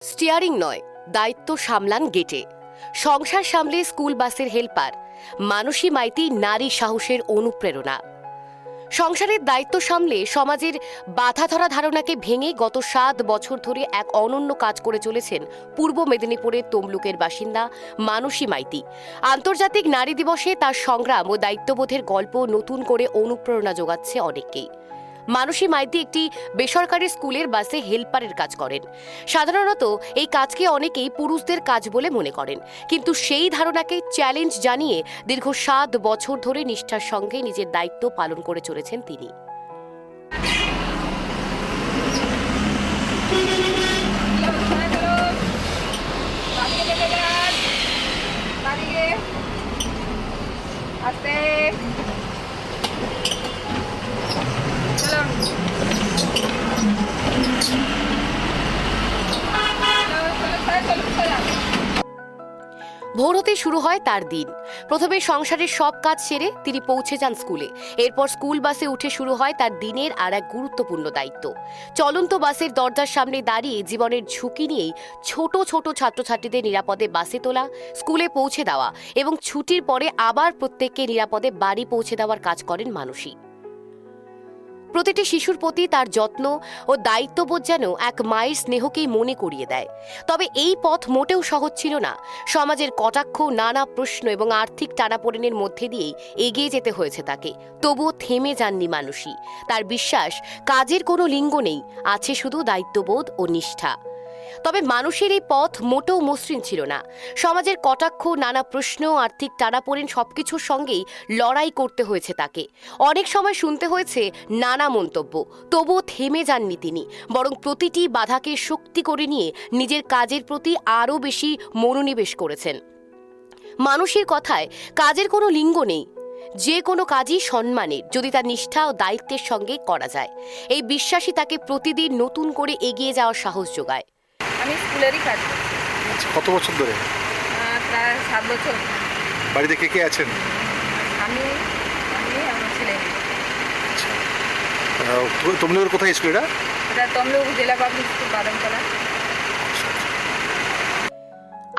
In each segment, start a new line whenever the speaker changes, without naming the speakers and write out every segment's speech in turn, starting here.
Steering নয়, দায়িত্ব সামলান গেটে। সংসার সামলে স্কুল বাসের হেল্পার মানসী মাইতি নারী সাহসের অনুপ্রেরণা। সংসারের দায়িত্ব সামলে সমাজের বাধা ধরা ধারণাকে ভেঙে গত 7 বছর ধরে এক অনন্য কাজ করে চলেছেন পূর্ব মেদিনীপুরের তমলুকের বাসিন্দা মানসী মাইতি। আন্তর্জাতিক নারী দিবসে তার সংগ্রাম ও দায়িত্ববোধের গল্প নতুন করে অনুপ্রেরণা যোগাচ্ছে অনেককেই। মানসী মাইতি একটি বেসরকারি স্কুলের বাসে হেল্পারের কাজ করেন। সাধারণত এই কাজকে অনেকেই পুরুষদের কাজ বলে মনে করেন, কিন্তু সেই ধারণাকে চ্যালেঞ্জ জানিয়ে দীর্ঘ 7 বছর ধরে নিষ্ঠার সঙ্গে নিজের দায়িত্ব পালন করে চলেছেন তিনি। ভোর হতে শুরু হয় তার দিন। প্রথমে সংসারের সব কাজ সেরে তিনি পৌঁছে যান স্কুলে। এরপর স্কুল বাসে উঠে শুরু হয় তার দিনের আর এক গুরুত্বপূর্ণ দায়িত্ব। চলন্ত বাসের দরজার সামনে দাঁড়িয়ে জীবনের ঝুঁকি নিয়েই ছোট ছোট ছাত্রছাত্রীদের নিরাপদে বাসে তোলা, স্কুলে পৌঁছে দেওয়া এবং ছুটির পরে আবার প্রত্যেককে নিরাপদে বাড়ি পৌঁছে দেওয়ার কাজ করেন মানসী। প্রতিটি শিশুর প্রতি তার যত্ন ও দায়িত্ববোধ যেন এক মায়ের স্নেহকেই মনে করিয়ে দেয়। তবে এই পথ মোটেও সহজ ছিল না। সমাজের কটাক্ষ, নানা প্রশ্ন এবং আর্থিক টানাপোড়েনের মধ্যে দিয়েই এগিয়ে যেতে হয়েছে তাকে। তবুও থেমে যাননি মানসী। তার বিশ্বাস, কাজের কোনো লিঙ্গ নেই, আছে শুধু দায়িত্ববোধ ও নিষ্ঠা। তবে মানুষের এই পথ মোটেও মসৃণ ছিল না। সমাজের কটাক্ষ, নানা প্রশ্ন, আর্থিক টানাপোড়েন সবকিছুর সঙ্গেই লড়াই করতে হয়েছে তাকে। অনেক সময় শুনতে হয়েছে নানা মন্তব্য, তবুও থেমে যাননি তিনি, বরং প্রতিটি বাধাকে শক্তি করে নিয়ে নিজের কাজের প্রতি আরও বেশি মনোনিবেশ করেছেন। মানুষের কথায় কাজের কোনো লিঙ্গ নেই, যে কোনো কাজই সম্মানের, যদি তার নিষ্ঠা ও দায়িত্বের সঙ্গে করা যায়। এই বিশ্বাসই তাকে প্রতিদিন নতুন করে এগিয়ে যাওয়ার সাহস যোগায়।
আমি স্কুলেরই কাজ করছি।
কত বছর ধরে?
প্রায় 7 বছর।
বাড়িতে কে কে আছেন?
আমি আমার ছেলে।
তমলুকের কোথায় স্কুল এটা?
এটা তমলুক জেলা পাবলিক স্কুল, বাদামতলা।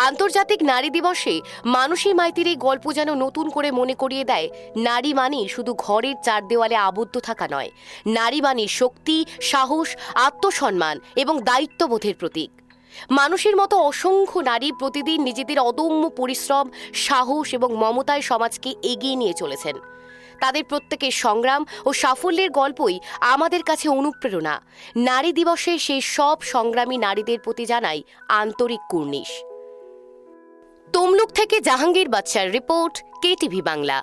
আন্তর্জাতিক নারী দিবসে মানসী মাইতির এই গল্প যেন নতুন করে মনে করিয়ে দেয়, নারী মানে শুধু ঘরের 4 দেওয়ালে আবদ্ধ থাকা নয়। নারী মানে শক্তি, সাহস, আত্মসম্মান এবং দায়িত্ববোধের প্রতীক। মানুষের মতো অসংখ্য নারী প্রতিদিন নিজেদের অদম্য পরিশ্রম, সাহস এবং মমতায় সমাজকে এগিয়ে নিয়ে চলেছেন। তাদের প্রত্যেকের সংগ্রাম ও সাফল্যের গল্পই আমাদের কাছে অনুপ্রেরণা। নারী দিবসে সেই সব সংগ্রামী নারীদের প্রতি জানাই আন্তরিক কুর্নিশ। তমলুক থেকে জাহাঙ্গীর বাদশার রিপোর্ট, KTV বাংলা।